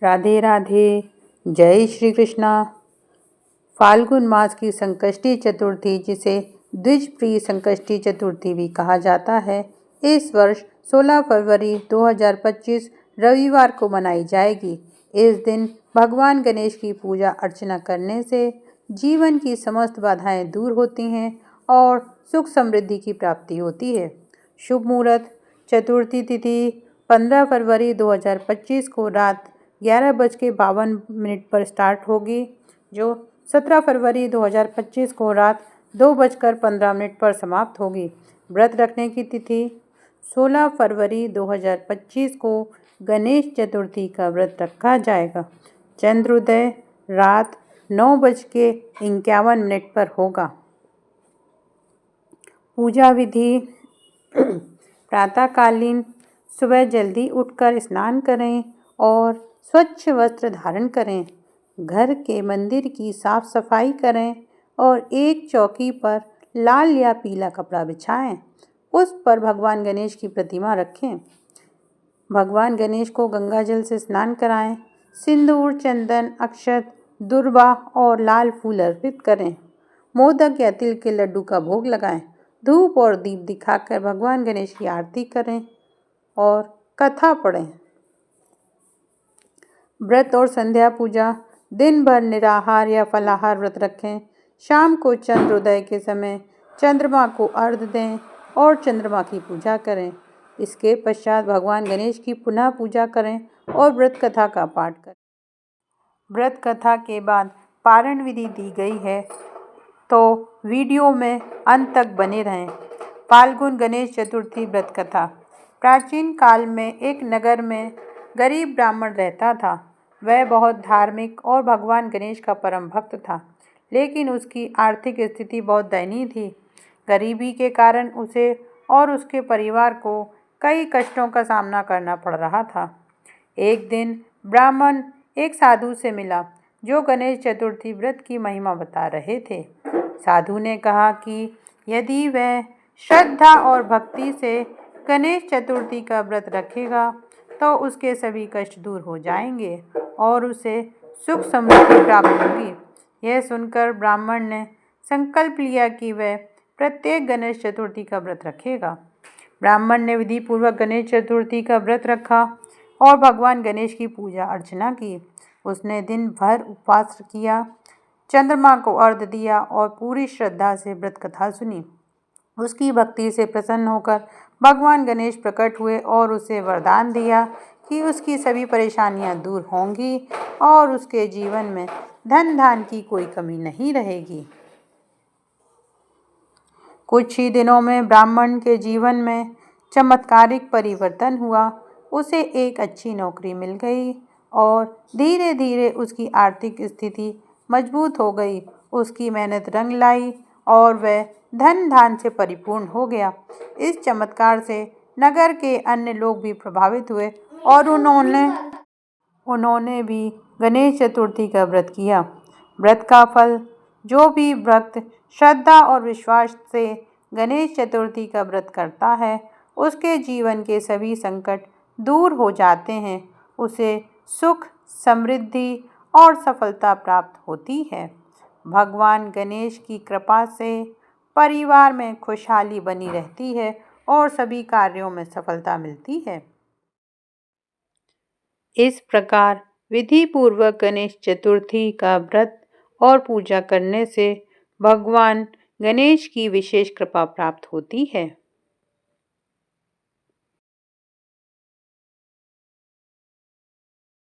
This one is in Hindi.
राधे राधे। जय श्री कृष्णा। फाल्गुन मास की संकष्टी चतुर्थी, जिसे द्विजप्रिय संकष्टी चतुर्थी भी कहा जाता है, इस वर्ष 16 फरवरी 2025 रविवार को मनाई जाएगी। इस दिन भगवान गणेश की पूजा अर्चना करने से जीवन की समस्त बाधाएं दूर होती हैं और सुख समृद्धि की प्राप्ति होती है। शुभ मुहूर्त: चतुर्थी तिथि 15 फरवरी 2025 को रात 11:52 पर स्टार्ट होगी, जो 17 फरवरी 2025 को रात 2:15 पर समाप्त होगी। व्रत रखने की तिथि 16 फरवरी 2025 को गणेश चतुर्थी का व्रत रखा जाएगा। चंद्रोदय रात 9:51 पर होगा। पूजा विधि: प्रातःकालीन सुबह जल्दी उठकर स्नान करें और स्वच्छ वस्त्र धारण करें। घर के मंदिर की साफ सफाई करें और एक चौकी पर लाल या पीला कपड़ा बिछाएं। उस पर भगवान गणेश की प्रतिमा रखें। भगवान गणेश को गंगा जल से स्नान कराएं। सिंदूर, चंदन, अक्षत, दुर्वा और लाल फूल अर्पित करें। मोदक या तिल के लड्डू का भोग लगाएं। धूप और दीप दिखाकर भगवान गणेश की आरती करें और कथा पढ़ें। व्रत और संध्या पूजा: दिन भर निराहार या फलाहार व्रत रखें। शाम को चंद्रोदय के समय चंद्रमा को अर्घ्य दें और चंद्रमा की पूजा करें। इसके पश्चात भगवान गणेश की पुनः पूजा करें और व्रत कथा का पाठ करें। व्रत कथा के बाद पारण विधि दी गई है, तो वीडियो में अंत तक बने रहें। फाल्गुन गणेश चतुर्थी व्रत कथा: प्राचीन काल में एक नगर में गरीब ब्राह्मण रहता था। वह बहुत धार्मिक और भगवान गणेश का परम भक्त था, लेकिन उसकी आर्थिक स्थिति बहुत दयनीय थी। गरीबी के कारण उसे और उसके परिवार को कई कष्टों का सामना करना पड़ रहा था। एक दिन ब्राह्मण एक साधु से मिला, जो गणेश चतुर्थी व्रत की महिमा बता रहे थे। साधु ने कहा कि यदि वह श्रद्धा और भक्ति से गणेश चतुर्थी का व्रत रखेगा, तो उसके सभी कष्ट दूर हो जाएंगे और उसे सुख समृद्धि प्राप्त होगी। यह सुनकर ब्राह्मण ने संकल्प लिया कि वह प्रत्येक गणेश चतुर्थी का व्रत रखेगा। ब्राह्मण ने विधि पूर्वक गणेश चतुर्थी का व्रत रखा और भगवान गणेश की पूजा अर्चना की। उसने दिन भर उपवास किया, चंद्रमा को अर्घ्य दिया और पूरी श्रद्धा से व्रत कथा सुनी। उसकी भक्ति से प्रसन्न होकर भगवान गणेश प्रकट हुए और उसे वरदान दिया कि उसकी सभी परेशानियां दूर होंगी और उसके जीवन में धन धान की कोई कमी नहीं रहेगी। कुछ ही दिनों में ब्राह्मण के जीवन में चमत्कारिक परिवर्तन हुआ। उसे एक अच्छी नौकरी मिल गई और धीरे धीरे उसकी आर्थिक स्थिति मजबूत हो गई। उसकी मेहनत रंग लाई और वह धन धान से परिपूर्ण हो गया। इस चमत्कार से नगर के अन्य लोग भी प्रभावित हुए और उन्होंने भी गणेश चतुर्थी का व्रत किया। व्रत का फल: जो भी भक्त श्रद्धा और विश्वास से गणेश चतुर्थी का व्रत करता है, उसके जीवन के सभी संकट दूर हो जाते हैं। उसे सुख, समृद्धि और सफलता प्राप्त होती है। भगवान गणेश की कृपा से परिवार में खुशहाली बनी रहती है और सभी कार्यों में सफलता मिलती है। इस प्रकार विधि पूर्वक गणेश चतुर्थी का व्रत और पूजा करने से भगवान गणेश की विशेष कृपा प्राप्त होती है।